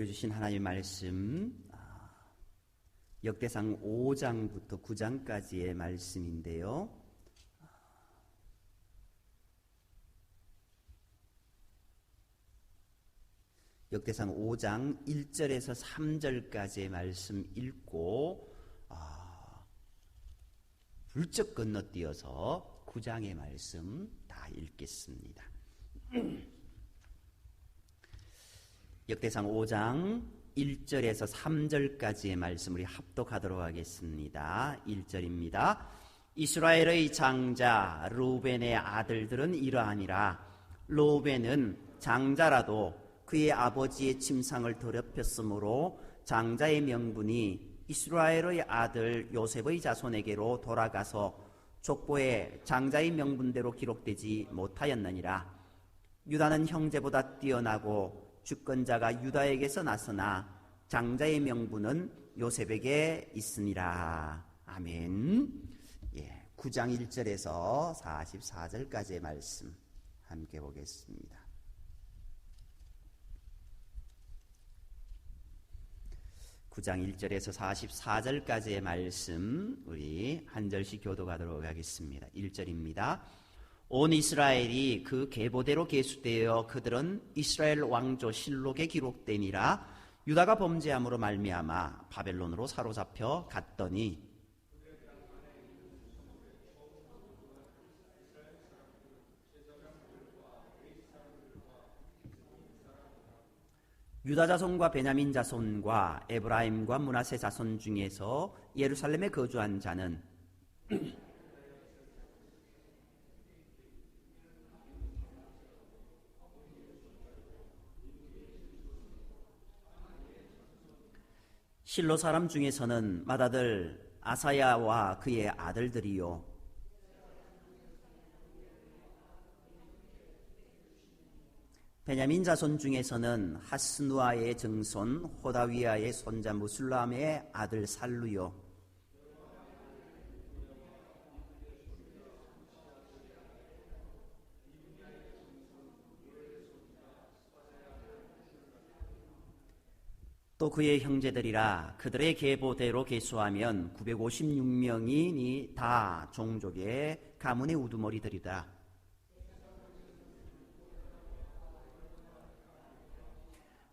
보여주신 하나님의 말씀, 역대상 5장부터 9장까지의 말씀인데요. 역대상 5장 1절에서 3절까지의 말씀 읽고 훌쩍 건너뛰어서 9장의 말씀 다 읽겠습니다. 역대상 5장 1절에서 3절까지의 말씀 우리 합독하도록 하겠습니다. 1절입니다. 이스라엘의 장자 르우벤의 아들들은 이러하니라. 르우벤은 장자라도 그의 아버지의 침상을 더럽혔으므로 장자의 명분이 이스라엘의 아들 요셉의 자손에게로 돌아가서 족보에 장자의 명분대로 기록되지 못하였느니라. 유다는 형제보다 뛰어나고 주권자가 유다에게서 났으나 장자의 명분은 요셉에게 있으니라. 아멘. 9장 1절에서 44절까지의 말씀 함께 보겠습니다. (9장 1절에서 44절까지의 말씀 우리 한 절씩 교독하도록 하겠습니다. 1절입니다. 온 이스라엘이 그 계보대로 계수되어 그들은 이스라엘 왕조 실록에 기록되니라. 유다가 범죄함으로 말미암아 바벨론으로 사로잡혀 갔더니 유다 자손과 베냐민 자손과 에브라임과 므낫세 자손 중에서 예루살렘에 거주한 자는 실로 사람 중에서는 맏아들 아사야와 그의 아들들이요 베냐민 자손 중에서는 하스누아의 증손 호다위아의 손자 무술람의 아들 살루요 또 그의 형제들이라. 그들의 계보대로 계수하면 956명이니 다 종족의 가문의 우두머리들이다.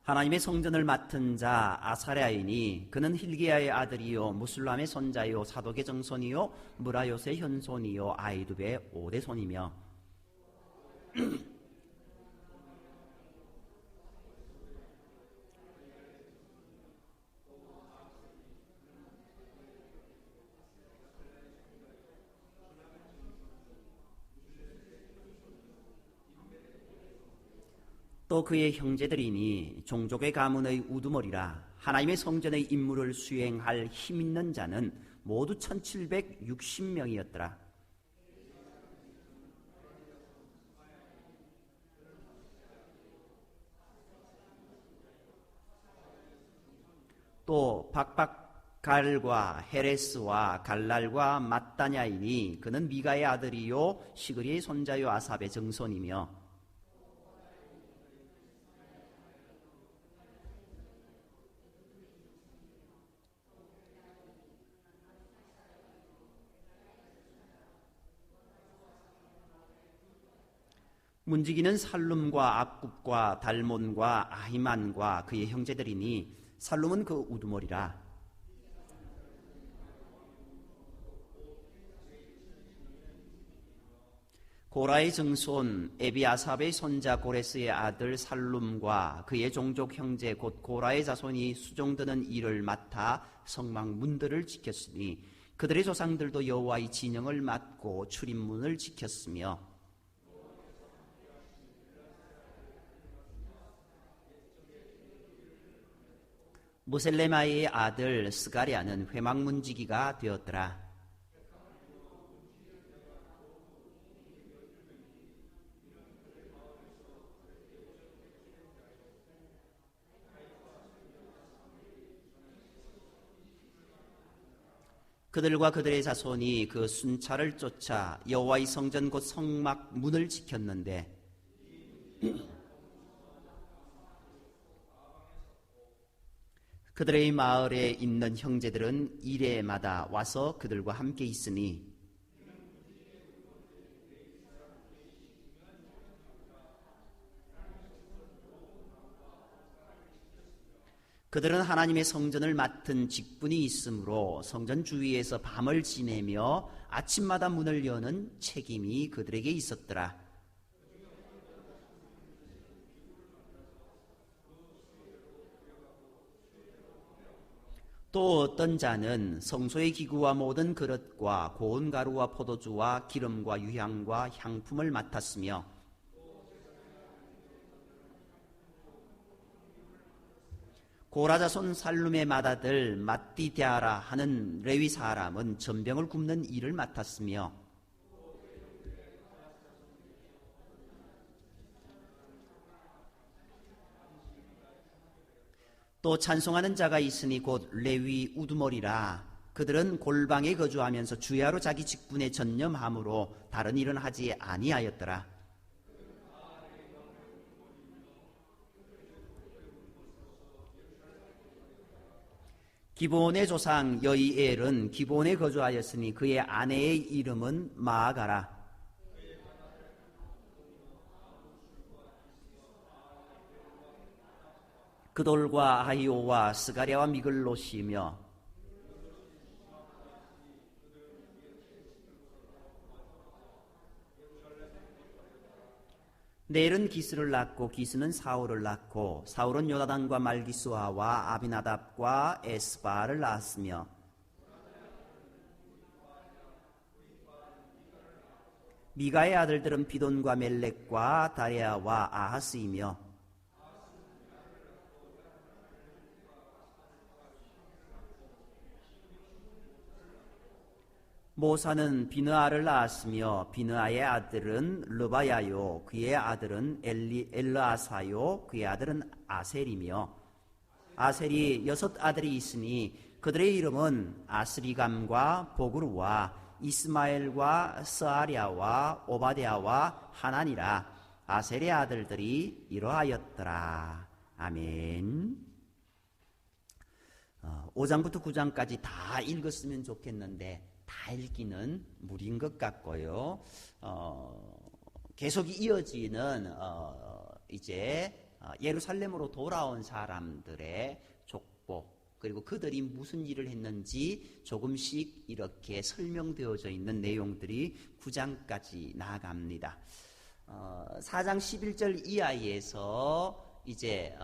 하나님의 성전을 맡은 자 아사랴이니 그는 hil기야의 아들이요 무술람의 손자요 사독의 정손이요 무라요스의 현손이요 아이두베의 5대 손이며 또 그의 형제들이니 종족의 가문의 우두머리라. 하나님의 성전의 임무를 수행할 힘 있는 자는 모두 1760명이었더라. 또 박박갈과 헤레스와 갈랄과 mat다냐이니 그는 미가의 아들이요 시그리의 손자요 아삽의 정손이며 문지기는 살룸과 악굽과 달몬과 아히만과 그의 형제들이니 살룸은 그 우두머리라. 고라의 증손 에비아삽의 손자 고레스의 아들 살룸과 그의 종족 형제 곧 고라의 자손이 수종드는 일을 맡아 성막 문들을 지켰으니 그들의 조상들도 여호와의 진영을 맡고 출입문을 지켰으며 무셀레마의 아들 스가랴는 회막문지기가 되었더라. 그들과 그들의 자손이 그 순찰을 쫓아 여호와의 성전 곧 성막 문을 지켰는데 그들의 마을에 있는 형제들은 이레마다 와서 그들과 함께 있으니 그들은 하나님의 성전을 맡은 직분이 있으므로 성전 주위에서 밤을 지내며 아침마다 문을 여는 책임이 그들에게 있었더라. 또 어떤 자는 성소의 기구와 모든 그릇과 고운 가루와 포도주와 기름과 유향과 향품을 맡았으며 고라자손 살룸의 맏아들 마띠디아라 하는 레위 사람은 전병을 굽는 일을 맡았으며 또 찬송하는 자가 있으니 곧 레위 우두머리라. 그들은 골방에 거주하면서 주야로 자기 직분에 전념함으로 다른 일은 하지 아니하였더라. 기브온의 조상 여이엘은 기브온에 거주하였으니 그의 아내의 이름은 마아가라. 그돌과 아히오와 스가랴와 미글롯이며 넬은 기스를 낳고 기스는 사울을 낳고 사울은 요나단과 말기수아와 아비나답과 에스바를 낳았으며 미가의 아들들은 비돈과 멜렉과 다레아와 아하스이며 모사는 비느아를 낳았으며 비느아의 아들은 르바야요 그의 아들은 엘르아사요 그의 아들은 아셀이며 아셀이 6 아들이 있으니 그들의 이름은 아스리감과 보그루와 이스마엘과 스아랴와 오바데아와 하나니라. 아셀의 아들들이 이러하였더라. 아멘. 5장부터 9장까지 다 읽었으면 좋겠는데 다 읽기는 무리인 것 같고요. 계속 이어지는 이제 예루살렘으로 돌아온 사람들의 족보 그리고 그들이 무슨 일을 했는지 조금씩 이렇게 설명되어져 있는 내용들이 9장까지 나아갑니다. 4장 11절 이하에서 이제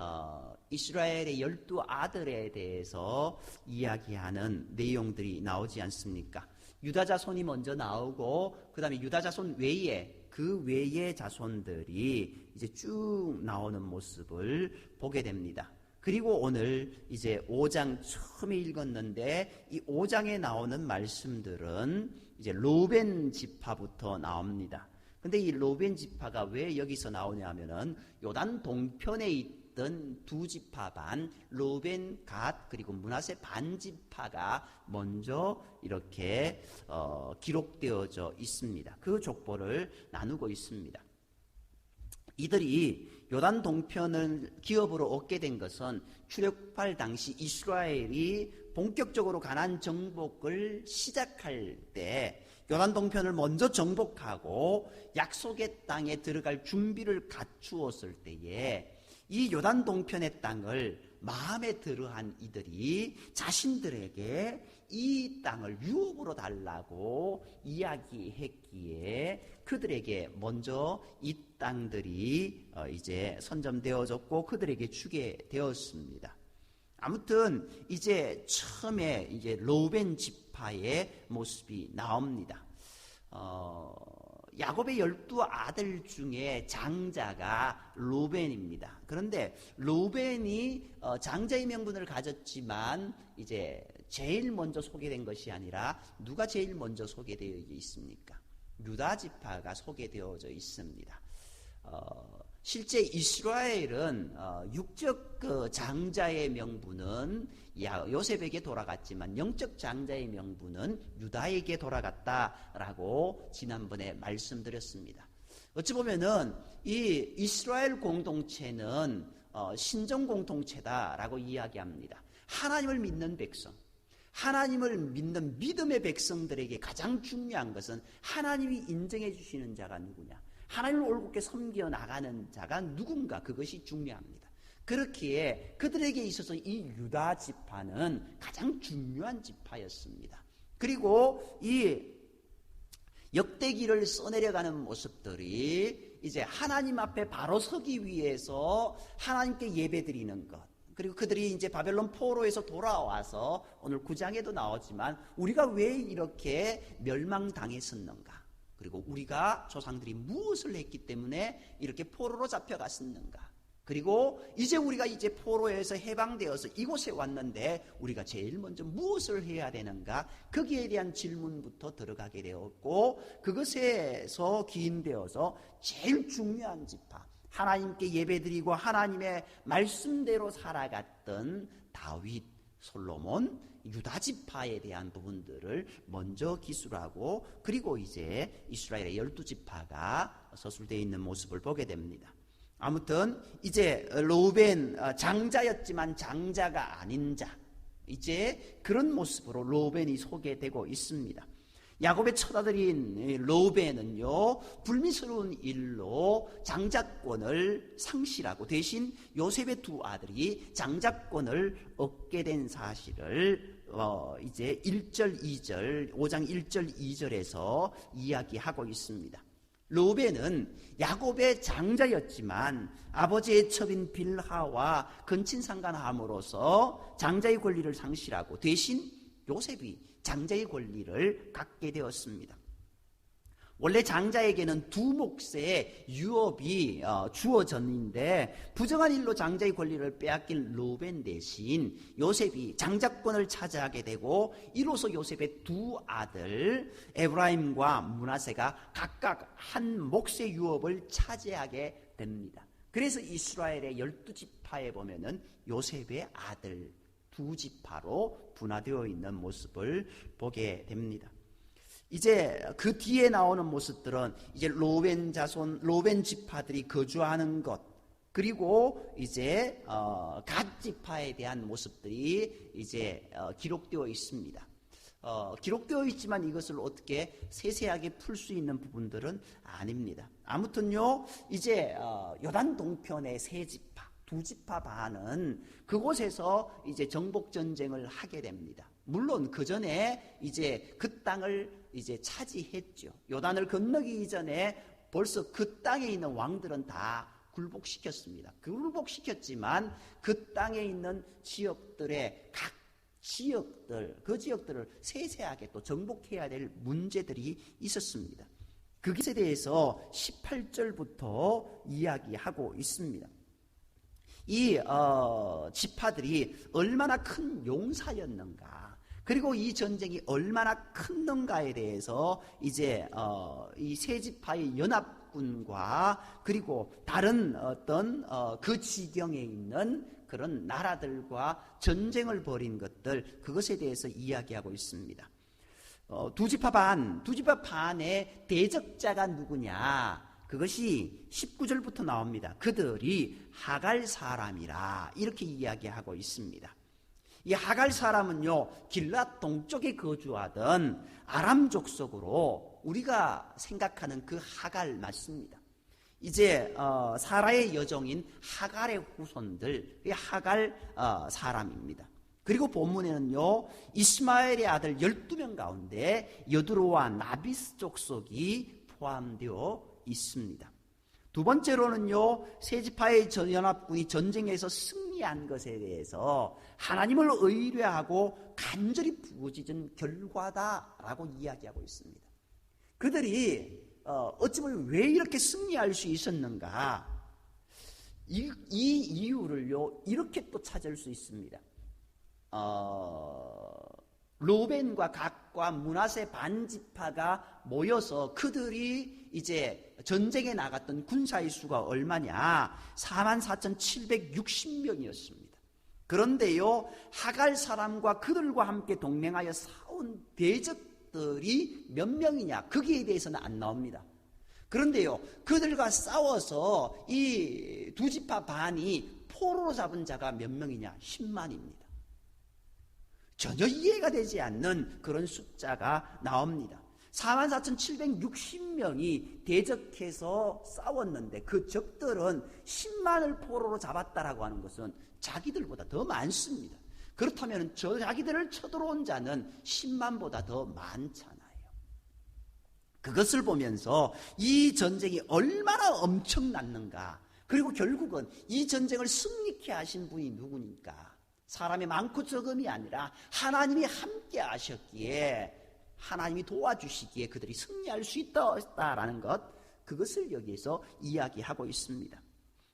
이스라엘의 12 아들에 대해서 이야기하는 내용들이 나오지 않습니까? 유다 자손이 먼저 나오고 그 다음에 유다 자손 외에 그 외의 자손들이 이제 쭉 나오는 모습을 보게 됩니다. 그리고 오늘 이제 5장 처음에 읽었는데 이 5장에 나오는 말씀들은 이제 로벤 지파부터 나옵니다. 근데 이 로벤 지파가 왜 여기서 나오냐 하면은 요단 동편에 있던 2 지파 반, 로벤, 갓, 그리고 므낫세 반 지파가 먼저 이렇게 기록되어져 있습니다. 그 족보를 나누고 있습니다. 이들이 요단 동편을 기업으로 얻게 된 것은 출애굽할 당시 이스라엘이 본격적으로 가나안 정복을 시작할 때 요단 동편을 먼저 정복하고 약속의 땅에 들어갈 준비를 갖추었을 때에 이 요단 동편의 땅을 마음에 들어한 이들이 자신들에게 이 땅을 유업으로 달라고 이야기했기에 그들에게 먼저 이 땅들이 이제 선점되어졌고 그들에게 주게 되었습니다. 아무튼 이제 처음에 이제 로벤 지파의 모습이 나옵니다. 야곱의 12 아들 중에 장자가 로벤입니다. 그런데 로벤이 장자의 명분을 가졌지만 이제 제일 먼저 소개된 것이 아니라 누가 제일 먼저 소개되어 있습니까? 유다 지파가 소개되어져 있습니다. 실제 이스라엘은 육적 그 장자의 명분은 요셉에게 돌아갔지만 영적 장자의 명분은 유다에게 돌아갔다라고 지난번에 말씀드렸습니다. 어찌 보면은 이 이스라엘 공동체는 신정 공동체다라고 이야기합니다. 하나님을 믿는 백성, 하나님을 믿는 믿음의 백성들에게 가장 중요한 것은 하나님이 인정해 주시는 자가 누구냐, 하나님을 올곧게 섬겨 나가는 자가 누군가, 그것이 중요합니다. 그렇기에 그들에게 있어서 이 유다 지파는 가장 중요한 지파였습니다. 그리고 이 역대기를 써내려가는 모습들이 이제 하나님 앞에 바로 서기 위해서 하나님께 예배드리는 것, 그리고 그들이 이제 바벨론 포로에서 돌아와서 오늘 9장에도 나오지만 우리가 왜 이렇게 멸망당했었는가, 그리고 우리가 조상들이 무엇을 했기 때문에 이렇게 포로로 잡혀갔었는가, 그리고 이제 우리가 이제 포로에서 해방되어서 이곳에 왔는데 우리가 제일 먼저 무엇을 해야 되는가, 거기에 대한 질문부터 들어가게 되었고, 그것에서 기인되어서 제일 중요한 지파, 하나님께 예배드리고 하나님의 말씀대로 살아갔던 다윗, 솔로몬, 유다 지파에 대한 부분들을 먼저 기술하고, 그리고 이제 이스라엘의 12지파가 서술되어 있는 모습을 보게 됩니다. 아무튼 이제 르우벤, 장자였지만 장자가 아닌 자, 이제 그런 모습으로 르우벤이 소개되고 있습니다. 야곱의 처아들인 르우벤은요, 불미스러운 일로 장자권을 상실하고 대신 요셉의 두 아들이 장자권을 얻게 된 사실을 이제 1절 2절 5장 1절 2절에서 이야기하고 있습니다. 르우벤은 야곱의 장자였지만 아버지의 첩인 빌하와 근친상간함으로써 장자의 권리를 상실하고 대신 요셉이 장자의 권리를 갖게 되었습니다. 원래 장자에게는 두 몫의 유업이 주어졌는데 부정한 일로 장자의 권리를 빼앗긴 르우벤 대신 요셉이 장자권을 차지하게 되고, 이로써 요셉의 두 아들 에브라임과 므낫세가 각각 한 몫의 유업을 차지하게 됩니다. 그래서 이스라엘의 12지파에 보면은 요셉의 아들 두 지파로 분화되어 있는 모습을 보게 됩니다. 이제 그 뒤에 나오는 모습들은 이제 르우벤 자손, 르우벤 지파들이 거주하는 것, 그리고 이제 갓 지파에 대한 모습들이 이제 기록되어 있습니다. 기록되어 있지만 이것을 어떻게 세세하게 풀 수 있는 부분들은 아닙니다. 아무튼요, 이제 요단 동편의 세 지파, 두 지파 반은 그곳에서 이제 정복 전쟁을 하게 됩니다. 물론 그 전에 이제 그 땅을 이제 차지했죠. 요단을 건너기 전에 벌써 그 땅에 있는 왕들은 다 굴복시켰습니다. 굴복시켰지만 그 땅에 있는 지역들의 각 지역들, 그 지역들을 세세하게 또 정복해야 될 문제들이 있었습니다. 그것에 대해서 18절부터 이야기하고 있습니다. 이 지파들이 얼마나 큰 용사였는가, 그리고 이 전쟁이 얼마나 큰는가에 대해서 이제 이 세 지파의 연합군과 그리고 다른 어떤 그 지경에 있는 그런 나라들과 전쟁을 벌인 것들, 그것에 대해서 이야기하고 있습니다. 두 지파 반의 대적자가 누구냐? 그것이 19절부터 나옵니다. 그들이 하갈 사람이라 이렇게 이야기하고 있습니다. 이 하갈 사람은요, 길랏 동쪽에 거주하던 아람 족속으로 우리가 생각하는 그 하갈 맞습니다. 이제 사라의 여종인 하갈의 후손들, 하갈 사람입니다. 그리고 본문에는요, 이스마엘의 아들 12명 가운데 여드로와 나비스 족속이 포함되어 있습니다. 두 번째로는요, 세 지파의 연합군이 전쟁에서 승리한 것에 대해서 하나님을 의뢰하고 간절히 부르짖은 결과다라고 이야기하고 있습니다. 그들이 어찌 보면 왜 이렇게 승리할 수 있었는가? 이 이유를요, 이렇게 또 찾을 수 있습니다. 르우벤과 갓과 므낫세 반지파가 모여서 그들이 이제 전쟁에 나갔던 군사의 수가 얼마냐? 44,760명이었습니다. 그런데요, 하갈 사람과 그들과 함께 동맹하여 싸운 대적들이 몇 명이냐? 거기에 대해서는 안 나옵니다. 그런데요, 그들과 싸워서 이 두 지파 반이 포로로 잡은 자가 몇 명이냐? 10만입니다. 전혀 이해가 되지 않는 그런 숫자가 나옵니다. 44,760명이 대적해서 싸웠는데 그 적들은 10만을 포로로 잡았다라고 하는 것은 자기들보다 더 많습니다. 그렇다면 자기들을 쳐들어온 자는 10만보다 더 많잖아요. 그것을 보면서 이 전쟁이 얼마나 엄청났는가, 그리고 결국은 이 전쟁을 승리케 하신 분이 누구니까? 사람이 많고 적음이 아니라 하나님이 함께 하셨기에, 하나님이 도와주시기에 그들이 승리할 수 있다라는 것, 그것을 여기에서 이야기하고 있습니다.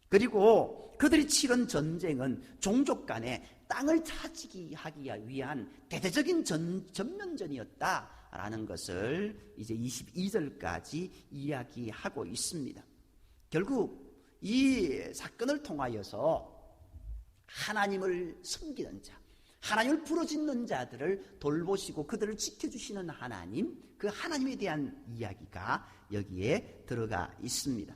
그리고 그들이 치른 전쟁은 종족 간에 땅을 차지하기 위한 대대적인 전면전이었다라는 것을 이제 22절까지 이야기하고 있습니다. 결국 이 사건을 통하여서 하나님을 섬기는 자, 하나님을 부르짖는 자들을 돌보시고 그들을 지켜주시는 하나님, 그 하나님에 대한 이야기가 여기에 들어가 있습니다.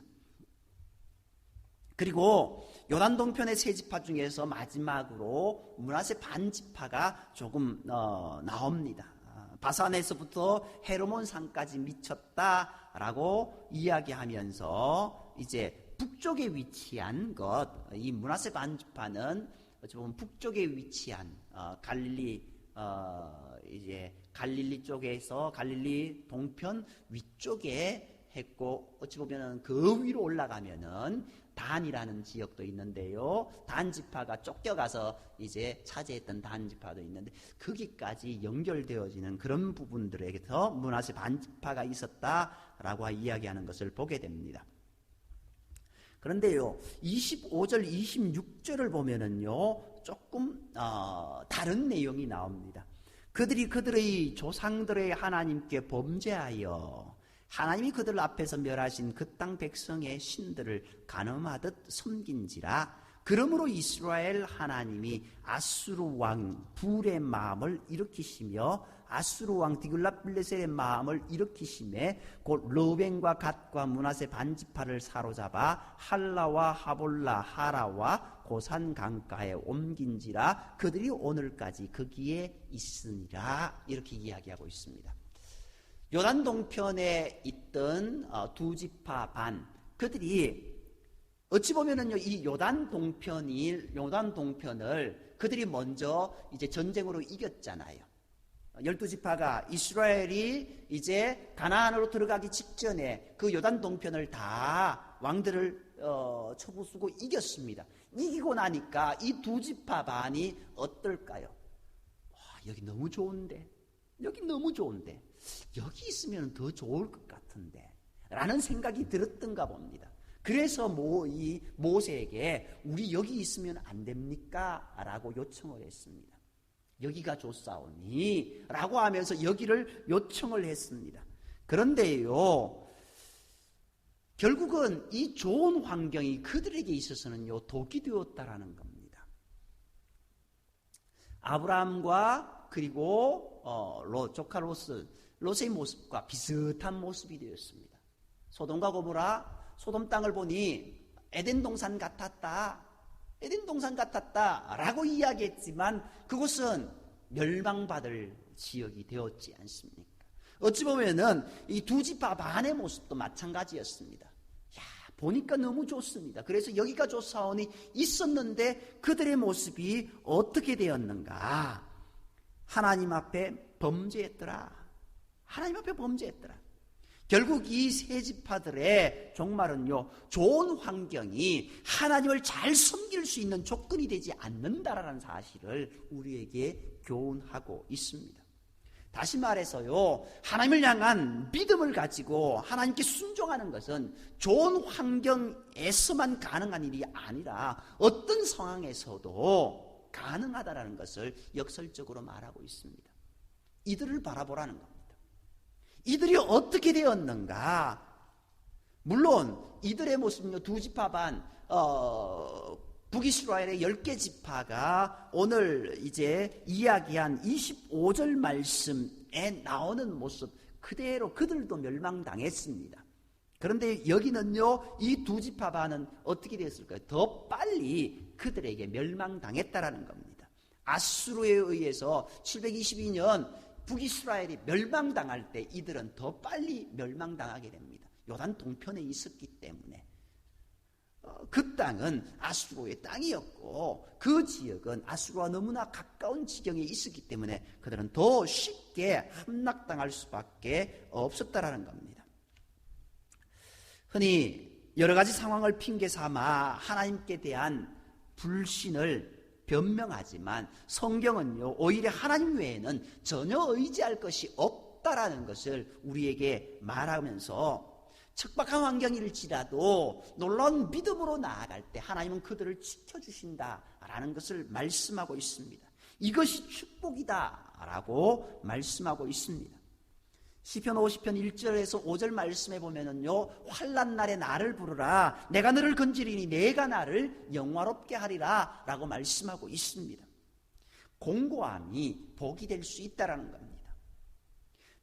그리고 요단 동편의 세 지파 중에서 마지막으로 므낫세 반지파가 조금 나옵니다. 바산에서부터 헤르몬 산까지 미쳤다라고 이야기하면서 이제 북쪽에 위치한 것, 이 므낫세 반지파는 어찌 보면 북쪽에 위치한 갈릴리 쪽에서 갈릴리 동편 위쪽에 했고, 어찌 보면은 그 위로 올라가면은 단이라는 지역도 있는데요. 단 지파가 쫓겨가서 이제 차지했던 단 지파도 있는데 거기까지 연결되어지는 그런 부분들에서 므낫세 반지파가 있었다라고 이야기하는 것을 보게 됩니다. 그런데요, 25절, 26절을 보면은요, 조금 다른 내용이 나옵니다. 그들이 그들의 조상들의 하나님께 범죄하여 하나님이 그들 앞에서 멸하신 그 땅 백성의 신들을 간음하듯 섬긴지라. 그러므로 이스라엘 하나님이 아수르 왕 불의 마음을 일으키시며 아수르 왕 디글랏빌레셀의 마음을 일으키심에 곧 르벤과 갓과 므낫세 반지파를 사로잡아 할라와 하볼라 하라와 고산 강가에 옮긴지라. 그들이 오늘까지 거기에 있으니라. 이렇게 이야기하고 있습니다. 요단 동편에 있던 두 지파 반, 그들이 어찌 보면은요, 이 요단 동편을 그들이 먼저 이제 전쟁으로 이겼잖아요. 12지파가 이스라엘이 이제 가나안으로 들어가기 직전에 그 요단 동편을 다 왕들을 쳐부수고 이겼습니다. 이기고 나니까 이 두 지파 반이 어떨까요? 와, 여기 너무 좋은데, 여기 있으면 더 좋을 것 같은데 라는 생각이 들었던가 봅니다. 그래서 이 모세에게 우리 여기 있으면 안 됩니까? 라고 요청을 했습니다. 여기가 좋사오니 라고 하면서 여기를 요청을 했습니다. 그런데요, 결국은 이 좋은 환경이 그들에게 있어서는요, 독이 되었다라는 겁니다. 아브라함과 그리고 조카 롯의 모습과 비슷한 모습이 되었습니다. 소돔과 고모라, 소돔 땅을 보니 에덴 동산 같았다라고 이야기했지만 그곳은 멸망받을 지역이 되었지 않습니까? 어찌 보면은 이 두 지파 반의 모습도 마찬가지였습니다. 보니까 너무 좋습니다. 그래서 여기가 좋사오니 있었는데 그들의 모습이 어떻게 되었는가? 하나님 앞에 범죄했더라. 결국 이 세 지파들의 종말은요, 좋은 환경이 하나님을 잘 섬길 수 있는 조건이 되지 않는다라는 사실을 우리에게 교훈하고 있습니다. 다시 말해서요, 하나님을 향한 믿음을 가지고 하나님께 순종하는 것은 좋은 환경에서만 가능한 일이 아니라 어떤 상황에서도 가능하다라는 것을 역설적으로 말하고 있습니다. 이들을 바라보라는 겁니다. 이들이 어떻게 되었는가? 물론 이들의 모습은요, 두 지파 반, 북이스라엘의 10개 지파가 오늘 이제 이야기한 25절 말씀에 나오는 모습 그대로 그들도 멸망당했습니다. 그런데 여기는요, 이 두 지파 반은 어떻게 됐을까요? 더 빨리 그들에게 멸망당했다라는 겁니다. 아수르에 의해서 722년 북이스라엘이 멸망당할 때 이들은 더 빨리 멸망당하게 됩니다. 요단 동편에 있었기 때문에. 그 땅은 아수르의 땅이었고 그 지역은 아수르와 너무나 가까운 지경에 있었기 때문에 그들은 더 쉽게 함락당할 수밖에 없었다라는 겁니다. 흔히 여러 가지 상황을 핑계 삼아 하나님께 대한 불신을 변명하지만 성경은요, 오히려 하나님 외에는 전혀 의지할 것이 없다라는 것을 우리에게 말하면서 척박한 환경일지라도 놀라운 믿음으로 나아갈 때 하나님은 그들을 지켜주신다라는 것을 말씀하고 있습니다. 이것이 축복이다라고 말씀하고 있습니다. 시편 50편 1절에서 5절 말씀에 보면은요, 환난 날에 나를 부르라, 내가 너를 건지리니 내가 나를 영화롭게 하리라 라고 말씀하고 있습니다. 공고함이 복이 될 수 있다라는 겁니다.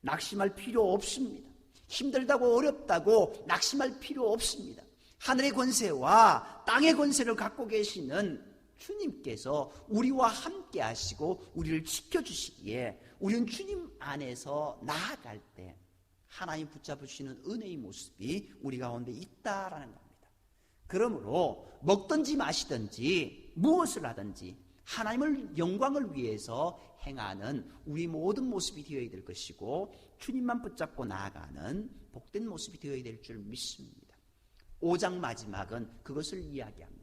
낙심할 필요 없습니다. 힘들다고 어렵다고 낙심할 필요 없습니다. 하늘의 권세와 땅의 권세를 갖고 계시는 주님께서 우리와 함께 하시고 우리를 지켜주시기에 우리는 주님 안에서 나아갈 때 하나님 붙잡으시는 은혜의 모습이 우리 가운데 있다라는 겁니다. 그러므로 먹든지 마시든지 무엇을 하든지 하나님을 영광을 위해서 행하는 우리 모든 모습이 되어야 될 것이고 주님만 붙잡고 나아가는 복된 모습이 되어야 될 줄 믿습니다. 5장 마지막은 그것을 이야기합니다.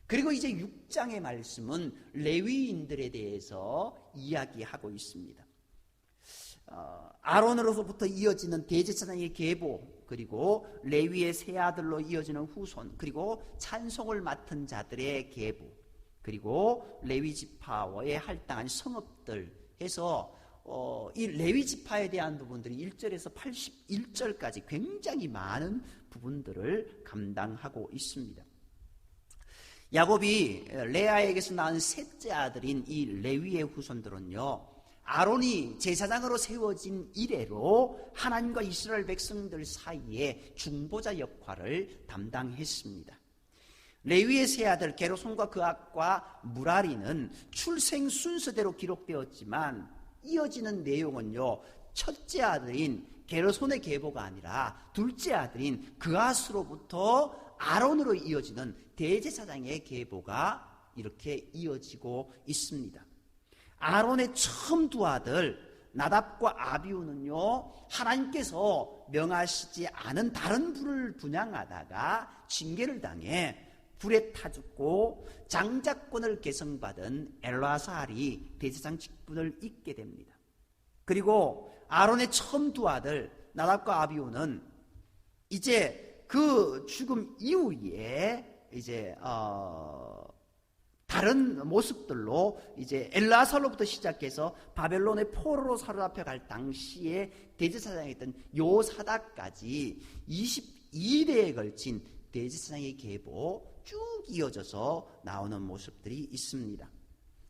그리고 이제 6장의 말씀은 레위인들에 대해서 이야기하고 있습니다. 아론으로부터 이어지는 대제사장의 계보, 그리고 레위의 세 아들로 이어지는 후손, 그리고 찬송을 맡은 자들의 계보, 그리고 레위 지파에 할당한 성읍들 해서 이 레위 지파에 대한 부분들이 1절에서 81절까지 굉장히 많은 부분들을 감당하고 있습니다. 야곱이 레아에게서 낳은 셋째 아들인 이 레위의 후손들은요, 아론이 제사장으로 세워진 이래로 하나님과 이스라엘 백성들 사이에 중보자 역할을 담당했습니다. 레위의 세 아들 게르손과 그앗과 무라리는 출생 순서대로 기록되었지만 이어지는 내용은요, 첫째 아들인 게르손의 계보가 아니라 둘째 아들인 그앗으로부터 아론으로 이어지는 대제사장의 계보가 이렇게 이어지고 있습니다. 아론의 처음 두 아들 나답과 아비후는요, 하나님께서 명하시지 않은 다른 불을 분향하다가 징계를 당해 불에 타 죽고 장자권을 계승받은 엘라사알이 대제사장 직분을 잇게 됩니다. 그리고 아론의 처음 두 아들 나답과 아비후는 이제 그 죽음 이후에 이제 다른 모습들로 이제 엘라살로부터 시작해서 바벨론의 포로로 사로잡혀 갈 당시에 대제사장이었던 요사닥까지 22대에 걸친 대제사장의 계보 쭉 이어져서 나오는 모습들이 있습니다.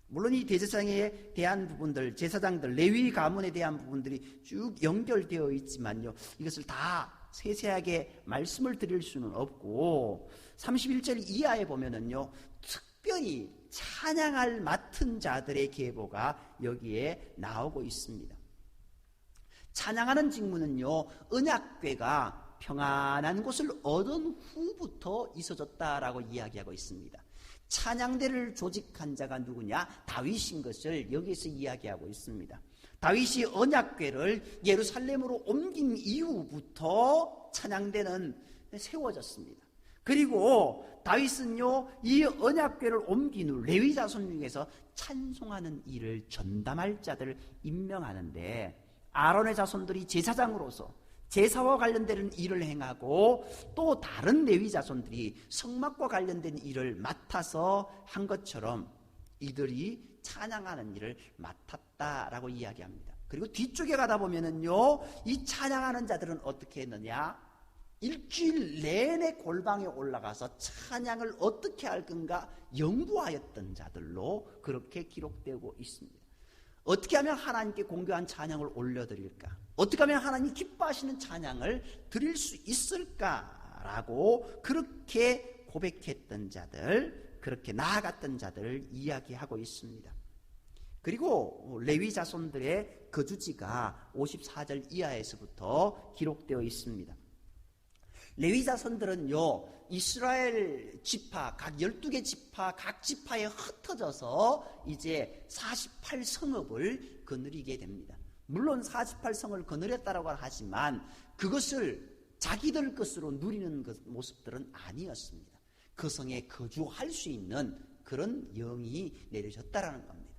물론 이 대제사장에 대한 부분들, 제사장들, 레위 가문에 대한 부분들이 쭉 연결되어 있지만요, 이것을 다 세세하게 말씀을 드릴 수는 없고 31절 이하에 보면은요, 특별히 찬양할 맡은 자들의 계보가 여기에 나오고 있습니다. 찬양하는 직무는요, 언약궤가 평안한 곳을 얻은 후부터 있어졌다라고 이야기하고 있습니다. 찬양대를 조직한 자가 누구냐? 다윗인 것을 여기서 이야기하고 있습니다. 다윗이 언약궤를 예루살렘으로 옮긴 이후부터 찬양대는 세워졌습니다. 그리고 다윗은요, 이 언약궤를 옮긴 후 레위 자손 중에서 찬송하는 일을 전담할 자들을 임명하는데 아론의 자손들이 제사장으로서 제사와 관련된 일을 행하고 또 다른 레위 자손들이 성막과 관련된 일을 맡아서 한 것처럼 이들이 찬양하는 일을 맡았다라고 이야기합니다. 그리고 뒤쪽에 가다 보면은요, 이 찬양하는 자들은 어떻게 했느냐? 일주일 내내 골방에 올라가서 찬양을 어떻게 할 건가 연구하였던 자들로 그렇게 기록되고 있습니다. 어떻게 하면 하나님께 공교한 찬양을 올려드릴까? 어떻게 하면 하나님이 기뻐하시는 찬양을 드릴 수 있을까라고 그렇게 고백했던 자들, 그렇게 나아갔던 자들을 이야기하고 있습니다. 그리고 레위 자손들의 거주지가 54절 이하에서부터 기록되어 있습니다. 레위 자손들은요, 이스라엘 지파, 각 12개 지파, 각 지파에 흩어져서 이제 48성읍을 거느리게 됩니다. 물론 48성을 거느렸다라고 하지만 그것을 자기들 것으로 누리는 모습들은 아니었습니다. 그 성에 거주할 수 있는 그런 영이 내려졌다라는 겁니다.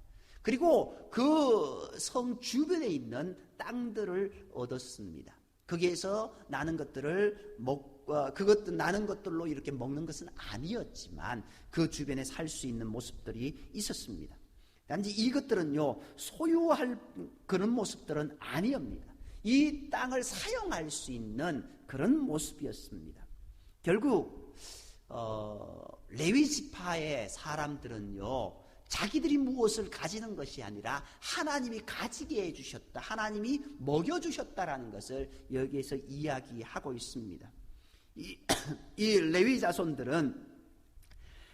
그리고 그 성 주변에 있는 땅들을 얻었습니다. 거기에서 나는 것들을 나는 것들로 이렇게 먹는 것은 아니었지만 그 주변에 살 수 있는 모습들이 있었습니다. 단지 이것들은요, 소유할 그런 모습들은 아니옵니다. 이 땅을 사용할 수 있는 그런 모습이었습니다. 결국 레위 지파의 사람들은요, 자기들이 무엇을 가지는 것이 아니라 하나님이 가지게 해주셨다, 하나님이 먹여주셨다라는 것을 여기에서 이야기하고 있습니다. 이 레위 자손들은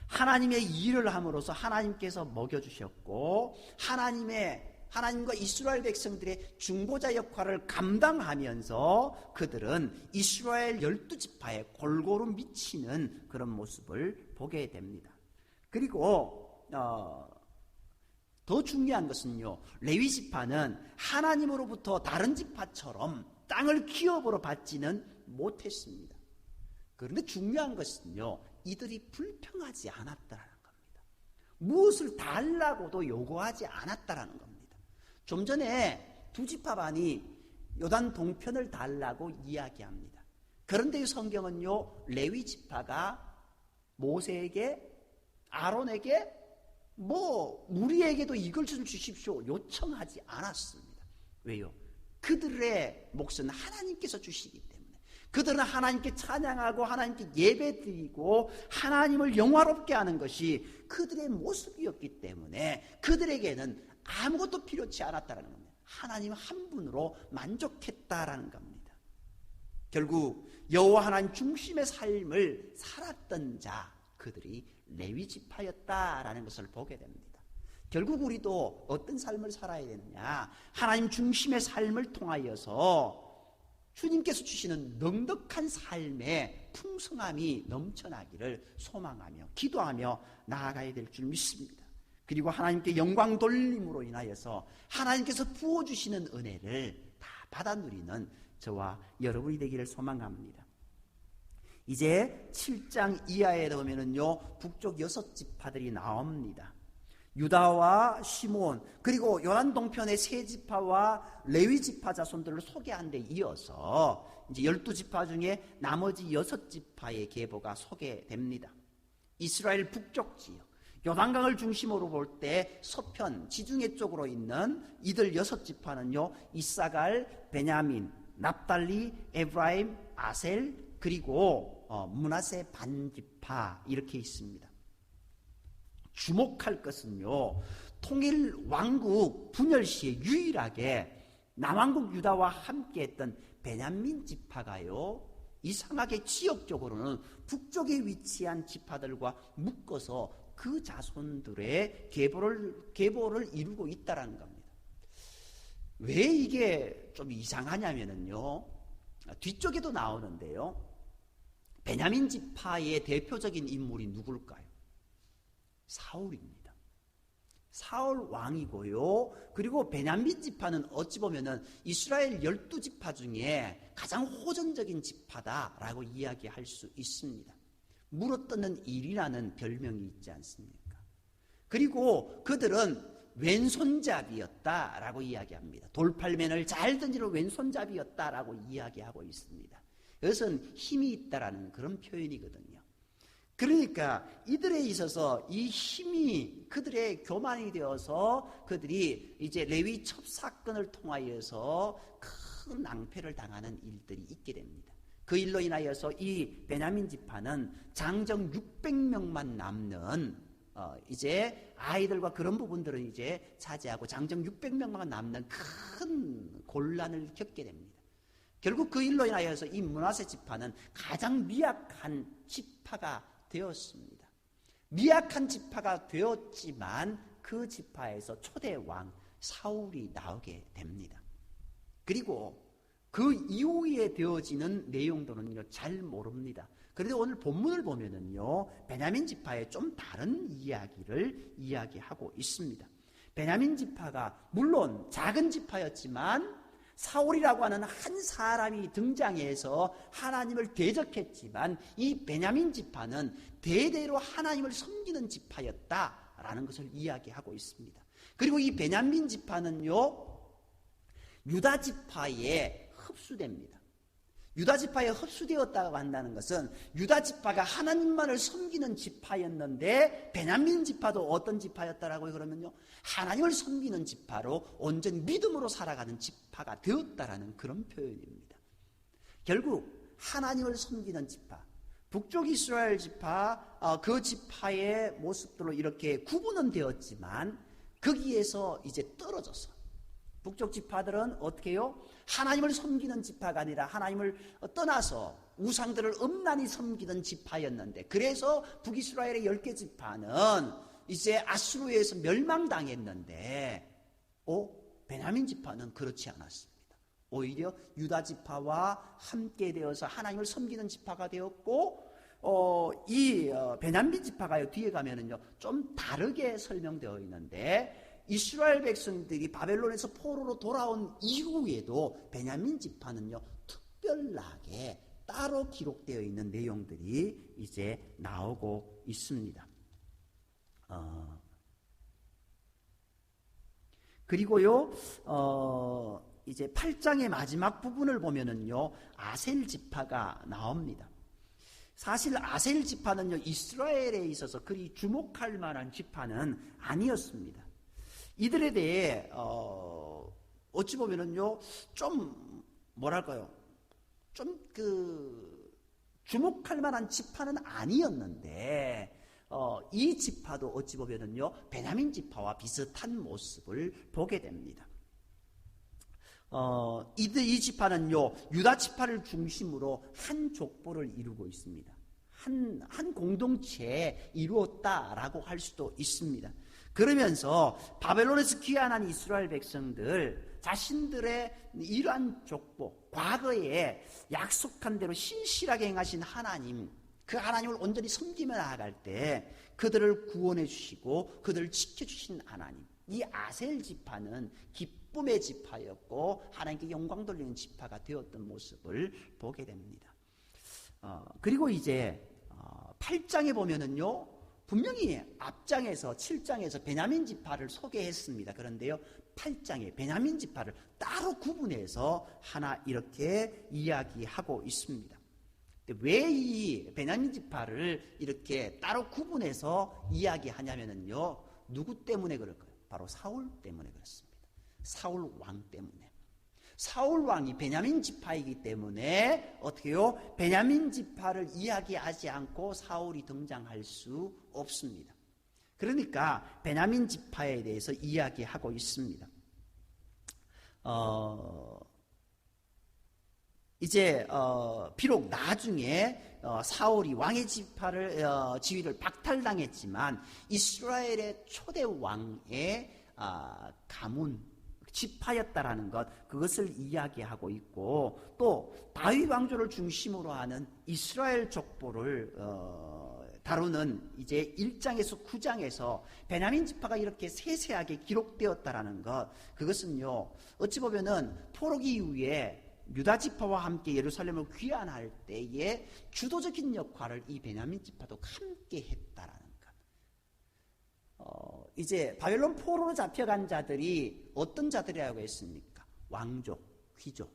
하나님의 일을 함으로써 하나님께서 먹여주셨고, 하나님과 이스라엘 백성들의 중보자 역할을 감당하면서 그들은 이스라엘 12지파에 골고루 미치는 그런 모습을 보게 됩니다. 그리고 더 중요한 것은요, 레위 지파는 하나님으로부터 다른 지파처럼 땅을 기업으로 받지는 못했습니다. 그런데 중요한 것은요, 이들이 불평하지 않았다는 겁니다. 무엇을 달라고도 요구하지 않았다는 겁니다. 좀 전에 두 지파반이 요단 동편을 달라고 이야기합니다. 그런데 이 성경은요, 레위 지파가 모세에게, 아론에게, 우리에게도 이걸 좀 주십시오 요청하지 않았습니다. 왜요? 그들의 몫은 하나님께서 주시기 때문에, 그들은 하나님께 찬양하고 하나님께 예배드리고 하나님을 영화롭게 하는 것이 그들의 모습이었기 때문에 그들에게는 아무것도 필요치 않았다는 겁니다. 하나님 한 분으로 만족했다라는 겁니다. 결국 여호와 하나님 중심의 삶을 살았던 자, 그들이 레위 지파였다라는 것을 보게 됩니다. 결국 우리도 어떤 삶을 살아야 되느냐, 하나님 중심의 삶을 통하여서 주님께서 주시는 넉넉한 삶의 풍성함이 넘쳐나기를 소망하며 기도하며 나아가야 될 줄 믿습니다. 그리고 하나님께 영광 돌림으로 인하여서 하나님께서 부어주시는 은혜를 다 받아 누리는 저와 여러분이 되기를 소망합니다. 이제 7장 이하에 보면은요, 북쪽 6지파들이 나옵니다. 유다와 시몬, 그리고 요단 동편의 세 지파와 레위 지파 자손들을 소개한 데 이어서 이제 12지파 중에 나머지 6지파의 계보가 소개됩니다. 이스라엘 북쪽 지역, 요단강을 중심으로 볼 때 서편 지중해 쪽으로 있는 이들 6지파는요, 이사갈, 베냐민, 납달리, 에브라임, 아셀, 그리고 므낫세 반지파 이렇게 있습니다. 주목할 것은요, 통일 왕국 분열 시에 유일하게 남왕국 유다와 함께했던 베냐민 지파가요, 이상하게 지역적으로는 북쪽에 위치한 지파들과 묶어서 그 자손들의 계보를 이루고 있다는 겁니다. 왜 이게 좀 이상하냐면요, 뒤쪽에도 나오는데요, 베냐민 지파의 대표적인 인물이 누굴까요? 사울입니다. 사울 왕이고요. 그리고 베냐민 지파는 어찌 보면은 이스라엘 12지파 중에 가장 호전적인 지파다라고 이야기할 수 있습니다. 물어뜯는 일이라는 별명이 있지 않습니까? 그리고 그들은 왼손잡이였다라고 이야기합니다. 돌팔맨을 잘 던지는 왼손잡이였다라고 이야기하고 있습니다. 이것은 힘이 있다라는 그런 표현이거든요. 그러니까 이들에 있어서 이 힘이 그들의 교만이 되어서 그들이 이제 레위 첩사건을 통하여서 큰 낭패를 당하는 일들이 있게 됩니다. 그 일로 인하여서 이 베냐민 지파는 장정 600명만 남는 이제 아이들과 그런 부분들은 이제 차지하고 장정 600명만 남는 큰 곤란을 겪게 됩니다. 결국 그 일로 인하여서 이 므낫세 지파는 가장 미약한 지파가 되었습니다. 미약한 지파가 되었지만 그 지파에서 초대 왕 사울이 나오게 됩니다. 그리고 그 이후에 되어지는 내용들은요 잘 모릅니다. 그런데 오늘 본문을 보면은요 베냐민 지파의 좀 다른 이야기를 이야기하고 있습니다. 베냐민 지파가 물론 작은 지파였지만 사울이라고 하는 한 사람이 등장해서 하나님을 대적했지만 이 베냐민 지파는 대대로 하나님을 섬기는 지파였다라는 것을 이야기하고 있습니다. 그리고 이 베냐민 지파는요 유다 지파에 흡수됩니다. 유다 지파에 흡수되었다고 한다는 것은 유다 지파가 하나님만을 섬기는 지파였는데 베냐민 지파도 어떤 지파였다라고요? 그러면요 하나님을 섬기는 지파로 온전히 믿음으로 살아가는 지파가 되었다라는 그런 표현입니다. 결국 하나님을 섬기는 지파, 북쪽 이스라엘 지파, 그 지파의 모습들로 이렇게 구분은 되었지만 거기에서 이제 떨어져서 북쪽 지파들은 어떻게 해요? 하나님을 섬기는 지파가 아니라 하나님을 떠나서 우상들을 음란히 섬기던 지파였는데 그래서 북이스라엘의 10개 지파는 이제 아수르에서 멸망당했는데 베냐민 지파는 그렇지 않았습니다. 오히려 유다 지파와 함께 되어서 하나님을 섬기는 지파가 되었고 베냐민 지파가 뒤에 가면은요 좀 다르게 설명되어 있는데 이스라엘 백성들이 바벨론에서 포로로 돌아온 이후에도 베냐민 지파는요 특별하게 따로 기록되어 있는 내용들이 이제 나오고 있습니다. 그리고요 이제 8장의 마지막 부분을 보면은요 아셀 지파가 나옵니다. 사실 아셀 지파는요 이스라엘에 있어서 그리 주목할 만한 지파는 아니었습니다. 이들에 대해 어찌 보면은요 좀 뭐랄까요 좀 주목할 만한 지파는 아니었는데 이 지파도 어찌 보면은요 베냐민 지파와 비슷한 모습을 보게 됩니다. 이 지파는요 유다 지파를 중심으로 한 족보를 이루고 있습니다. 한 공동체에 이루었다라고 할 수도 있습니다. 그러면서 바벨론에서 귀환한 이스라엘 백성들 자신들의 이러한 족보, 과거에 약속한 대로 신실하게 행하신 하나님, 그 하나님을 온전히 섬기며 나아갈 때 그들을 구원해 주시고 그들을 지켜주신 하나님, 이 아셀 지파는 기쁨의 지파였고 하나님께 영광 돌리는 지파가 되었던 모습을 보게 됩니다. 그리고 이제 8장에 보면은요 분명히 앞장에서 7장에서 베냐민 지파를 소개했습니다. 그런데요 8장에 베냐민 지파를 따로 구분해서 하나 이렇게 이야기하고 있습니다. 왜 이 베냐민 지파를 이렇게 따로 구분해서 이야기하냐면요 누구 때문에 그럴까요? 바로 사울 때문에 그렇습니다. 사울 왕 때문에. 사울 왕이 베냐민 지파이기 때문에 어떻게 해요? 베냐민 지파를 이야기하지 않고 사울이 등장할 수 없습니다. 그러니까 베냐민 지파에 대해서 이야기하고 있습니다. 이제 비록 나중에 사울이 왕의 지위를 박탈당했지만 이스라엘의 초대 왕의 가문 지파였다라는 것, 그것을 이야기하고 있고 또 다윗 왕조를 중심으로 하는 이스라엘 족보를 다루는 이제 1장에서 9장에서 베냐민 지파가 이렇게 세세하게 기록되었다라는 것, 그것은요 어찌 보면은 포로기 이후에 유다 지파와 함께 예루살렘을 귀환할 때에 주도적인 역할을 이 베냐민 지파도 함께 했다라는 것. 이제 바벨론 포로로 잡혀간 자들이 어떤 자들이라고 했습니까? 왕족, 귀족.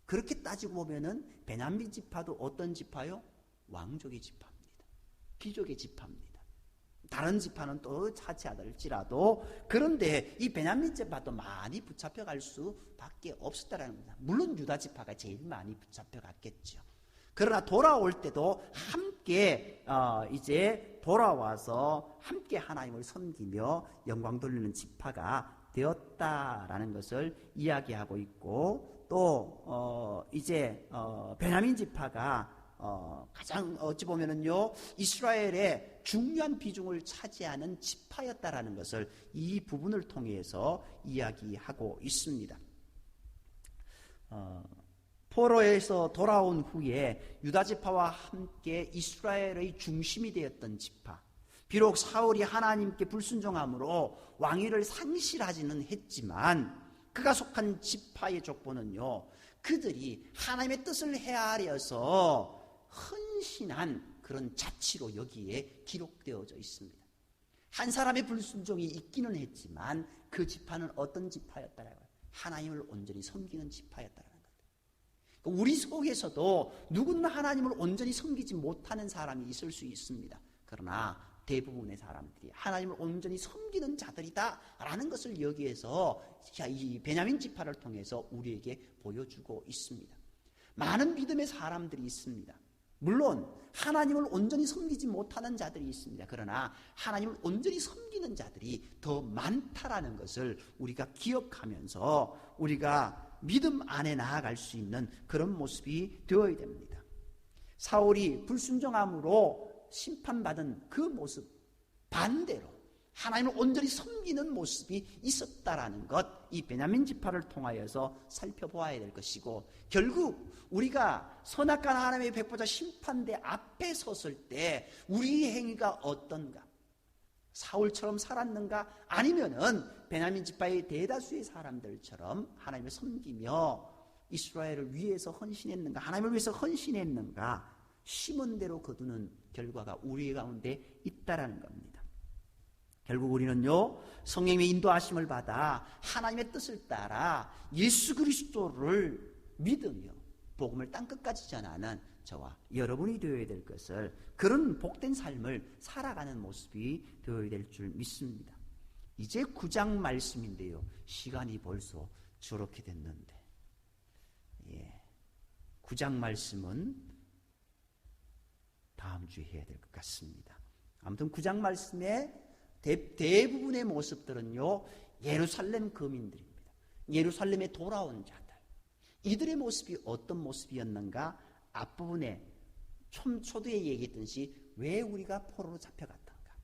그렇게 따지고 보면은 베냐민 지파도 어떤 지파요? 왕족의 지파입니다. 귀족의 지파입니다. 다른 지파는 또 차치하더라도 그런데 이 베냐민 지파도 많이 붙잡혀갈 수밖에 없었다라는 겁니다. 물론 유다 지파가 제일 많이 붙잡혀갔겠죠. 그러나 돌아올 때도 함께 이제 돌아와서 함께 하나님을 섬기며 영광 돌리는 지파가 되었다라는 것을 이야기하고 있고 또 이제 베냐민 지파가 가장 어찌 보면은요 이스라엘의 중요한 비중을 차지하는 지파였다라는 것을 이 부분을 통해서 이야기하고 있습니다. 포로에서 돌아온 후에 유다 지파와 함께 이스라엘의 중심이 되었던 지파. 비록 사울이 하나님께 불순종함으로 왕위를 상실하지는 했지만 그가 속한 지파의 족보는요 그들이 하나님의 뜻을 헤아려서 헌신한 그런 자치로 여기에 기록되어져 있습니다. 한 사람의 불순종이 있기는 했지만 그 지파는 어떤 지파였다라고요? 하나님을 온전히 섬기는 지파였다라는 것. 우리 속에서도 누구나 하나님을 온전히 섬기지 못하는 사람이 있을 수 있습니다. 그러나 대부분의 사람들이 하나님을 온전히 섬기는 자들이다라는 것을 여기에서 이 베냐민 지파를 통해서 우리에게 보여주고 있습니다. 많은 믿음의 사람들이 있습니다. 물론 하나님을 온전히 섬기지 못하는 자들이 있습니다. 그러나 하나님을 온전히 섬기는 자들이 더 많다라는 것을 우리가 기억하면서 우리가 믿음 안에 나아갈 수 있는 그런 모습이 되어야 됩니다. 사울이 불순종함으로 심판받은 그 모습 반대로 하나님을 온전히 섬기는 모습이 있었다라는 것, 이 베냐민 지파를 통하여서 살펴보아야 될 것이고, 결국 우리가 선악과 하나님의 백보자 심판대 앞에 섰을 때 우리의 행위가 어떤가? 사울처럼 살았는가? 아니면은 베냐민 지파의 대다수의 사람들처럼 하나님을 섬기며 이스라엘을 위해서 헌신했는가? 하나님을 위해서 헌신했는가? 심은 대로 거두는 결과가 우리 가운데 있다라는 겁니다. 결국 우리는요 성령의 인도하심을 받아 하나님의 뜻을 따라 예수 그리스도를 믿으며 복음을 땅끝까지 전하는 저와 여러분이 되어야 될 것을, 그런 복된 삶을 살아가는 모습이 되어야 될 줄 믿습니다. 이제 9장 말씀인데요, 시간이 벌써 저렇게 됐는데 9장 말씀은 다음 주에 해야 될 것 같습니다. 아무튼 9장 말씀의 대부분의 모습들은요 예루살렘 거민들입니다. 예루살렘에 돌아온 자들, 이들의 모습이 어떤 모습이었는가? 앞부분에 초두에 얘기했듯이 왜 우리가 포로로 잡혀갔던가,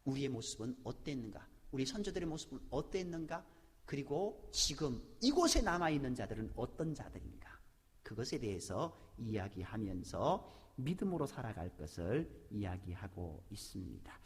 우리의 모습은 어땠는가, 우리 선조들의 모습은 어땠는가, 그리고 지금 이곳에 남아있는 자들은 어떤 자들인가, 그것에 대해서 이야기하면서 믿음으로 살아갈 것을 이야기하고 있습니다.